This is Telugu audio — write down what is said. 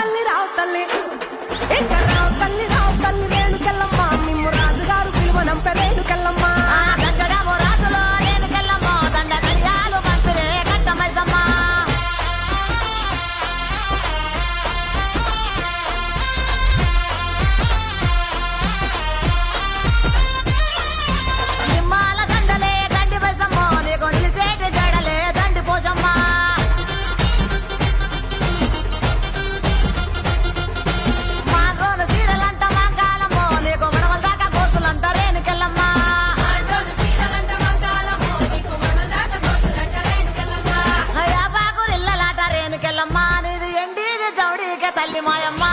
తల్లి ఇంకా రావు తల్లి రేణుకెళ్ళమ్మ నిమ్ము రాజుగారు పిలువనంప రేణుకెళ్ళమ్మ గచ్చడము రాజులో రేణుకెళ్ళమ్మ దండ కడియాలు పంపిరే కట్టమైసమ్మ నిమ్మాల దండలే దండి మైసమ్మ నీకు నిలిసేటి జడలే దండి పోషమ్మ తల్లి మాయమ్మ